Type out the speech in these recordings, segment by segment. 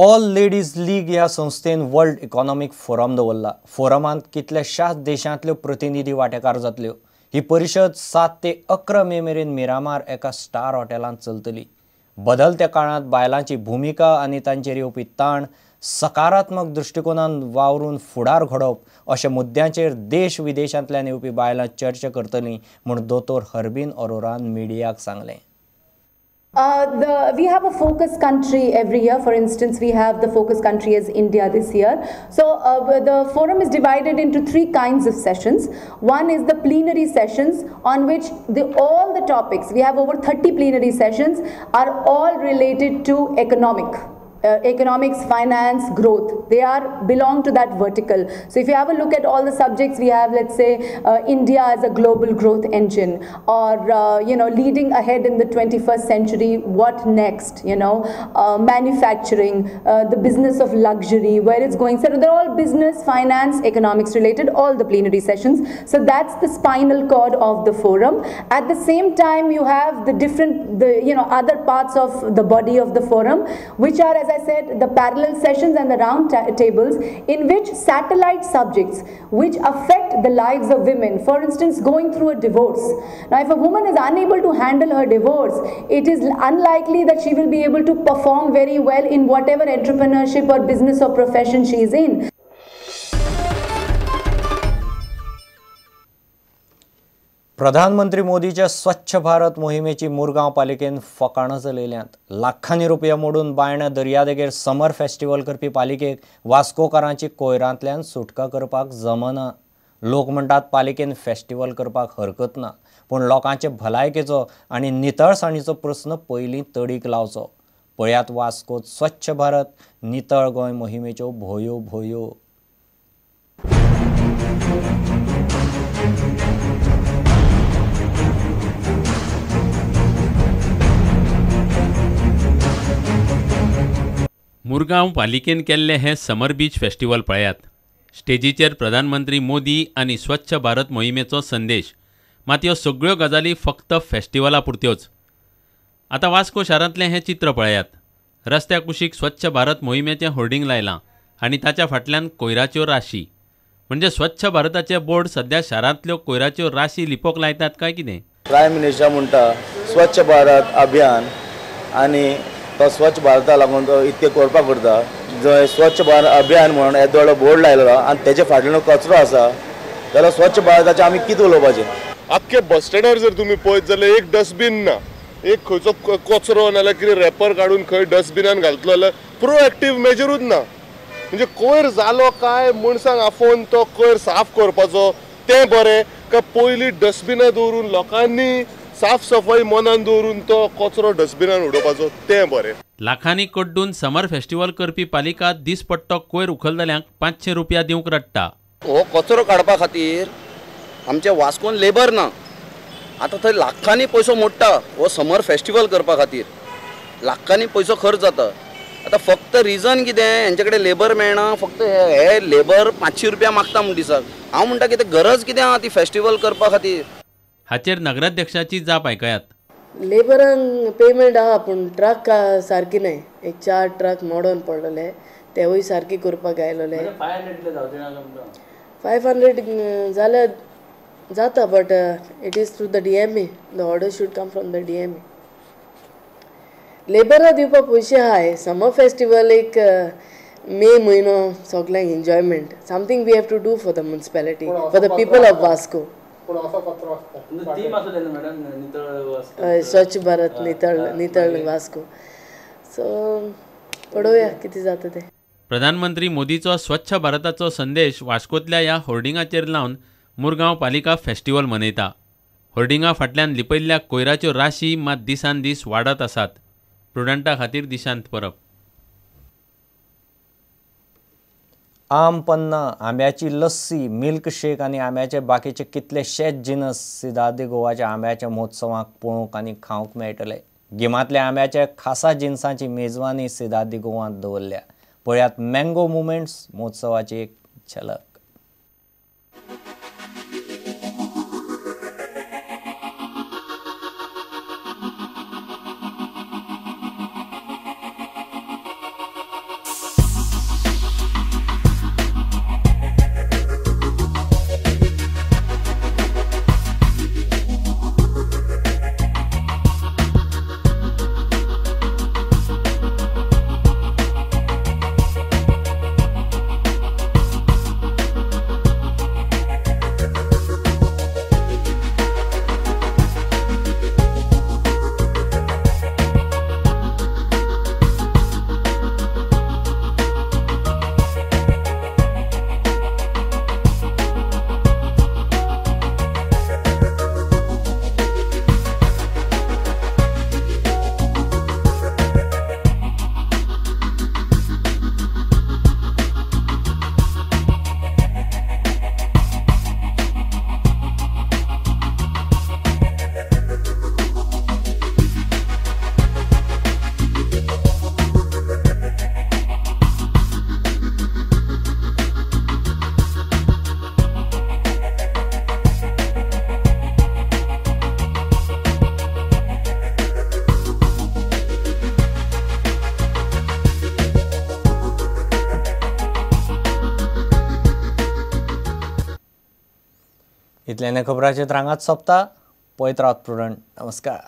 All ladies league ह्या संस्थेन world economic forum दवरला। फोरमांत कितल्याशाच देशांतल्यो प्रतिनिधी वांटेकार जातल्यो। ही परिशद 7 ते 11 मे मेरेन मिरामार एका स्टार हॉटेलांत चलतली। बदलत्या काळांत बायलांची भूमिका आनी तांचेर येवपी ताण सकारात्मक दृश्टिकोनान वावरून फुडार घडोवप अशा मुद्द्यांचेर देश विदेशांतल्यान येवपी बायलां चर्चा करतलीं म्हूण दोतोर हर्बीन अरोरान मिडियाक सांगलें। We have a focus country every year. For instance, we have the focus country as India this year. So the forum is divided into 3 kinds of sessions. One is the plenary sessions, on which all the topics, we have over 30 plenary sessions, are all related to economics, finance, growth. They belong to that vertical. So if you have a look at all the subjects, we have, let's say, India as a global growth engine, or leading ahead in the 21st century, what next, manufacturing, the business of luxury, where it's going. So they're all business, finance, economics related, all the plenary sessions. So that's the spinal cord of the forum. At the same time, you have the other parts of the body of the forum, which are, as I said, the parallel sessions and the round tables, in which satellite subjects which affect the lives of women, for instance, going through a divorce. Now, if a woman is unable to handle her divorce, it is unlikely that she will be able to perform very well in whatever entrepreneurship or business or profession she is in. प्रधानमंत्री मोदीच्या स्वच्छ भारत मोहिमेची मुरगांव पालिकेन फकाणां चलयल्यांत। लाखांनी रुपया मोडून बायण्या दर्यादेगेर समर फेस्टिवल करपी पालिकेक वास्कोकारांची कोयरांतल्यान सुटका करपाक जमना। लोक म्हणटात पालिकेन फेस्टिवल करपाक हरकत ना, पूण लोकांचे भलायकेचो आनी नितळसाणीचो प्रस्न पयलीं तडीक लावचो। पळयात वास्कोत स्वच्छ भारत नितळ गोंय मोहिमेच्यो भोयो भोयो। मुरगांव पालिकेन केल्ले हे समर बीच फेस्टिवल पळयात। स्टेजीचेर प्रधानमंत्री मोदी आनी स्वच्छ भारत मोहिमेचो संदेश, मात ह्यो सगळ्यो गजाली फक्त फेस्टिवला पुरत्योच। आतां वास्को शारांतलें हें चित्र पळयात। रस्त्या कुशीक स्वच्छ भारत मोहिमेचें होर्डिंग लायलां आनी ताच्या फाटल्यान कोयराच्यो राशी। म्हणजे स्वच्छ भारताचे बोर्ड सध्या शारांतल्यो कोयराच्यो राशी लिपोवंक लायतात काय कितें? प्रायम मिनिस्टर म्हणटा स्वच्छ भारत अभियान, आनी तो स्वच्छ भारता लागून तो इतके करपाक करता। जंय स्वच्छ भारत अभियान म्हणून येदो व्हडलो बोर्ड लायलो आनी तेजे फाटल्यान कचरो आसा, जाल्यार स्वच्छ भारताचें आमी कितें उलोवपाचें? आख्खे बस स्टँडार जर तुमी पळयत जाल्यार एक डस्टबीन ना, एक खंयचो कचरो नाल्यार कितें रॅपर काडून खंय डस्टबिनान घालतलो जाल्यार प्रोएक्टीव मेजरूच ना। म्हणजे कोयर जालो काय मनशांक आफोवन तो कोयर साफ करपाचो तें बरें, काय पयलीं डस्टबिनां दवरून लोकांनी साफ सफाई मनान दवरून तो कचरो डस्टबिनान उडोवपाचो तें बरें। लाखांनी कड्डून समर फेस्टिवल करपी पालिका दिसपट्टो कोयर उखलतल्यांक 500 रुपया दिवंक रडटा। हो कचरो काडपा खातीर आमच्या वास्कोन लेबर ना। आतां थंय लाखांनी पयसो मोडटा हो समर फेस्टिवल करपा खातीर, लाखांनी पयसो खर्च जाता। आतां फक्त रिजन कितें, हेंचे कडेन लेबर मेळना, फक्त हे लेबर 500 रुपया मागता म्हण दिसाक। हांव म्हणटा कितें गरज कितें आहा ती फेस्टिवल करपा खातीर? हाचेर नगराध्यक्षाची जाप आयकयात। लेबरांक पेमेंट आहा पूण ट्रक सारकी न्हय। एक 4 ट्रक मोडून पडलेले, तेवूय सारकी करपाक आयलोले। 500 जाल्यार जाता, but it is through the DMA. The order should come from the DMA. लेबरां दिवपा पयशे आहाय। समर फेस्टिवल एक मे म्हयनो सगळ्यांक enjoyment, something we have to do for the municipality, for the people of Vasco. Swachh Bharat नितळ वास्को। सो पळोवया कितें जाता तें। प्रधानमंत्री मोदीचो स्वच्छ भारताचो संदेश वास्कोतल्या ह्या होर्डिंगाचेर लावन मुरगांव पालिका फेस्टिवल मनयता। होर्डिंगा फाटल्यान लिपयल्ल्या कोयराच्यो राशी मात दिसान दीस वाडत आसात। प्रुडंटा खातीर दिशांत परब। आम पन्ना, आंब्याची लस्सी, मिल्क शेक आनी आंब्याचे बाकीचे कितलेशेच जिनस सिदार्थ गोवाच्या आंब्याच्या महोत्सवाक पळोवंक आनी खावंक मेळटले। गिमांतल्या आंब्याच्या खासा जिनसांची मेजवानी सिदार्थ गोवांत दवरल्या। पळयात मँगो मुमेंट्स महोत्सवाची एक झलक। इतल्यान खबरांचे त्रांगात सोंपता. पळयत रावत प्रुडंट. नमस्कार.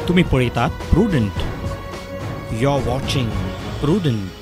तुम्ही पळयतात Prudent. You are watching prudent.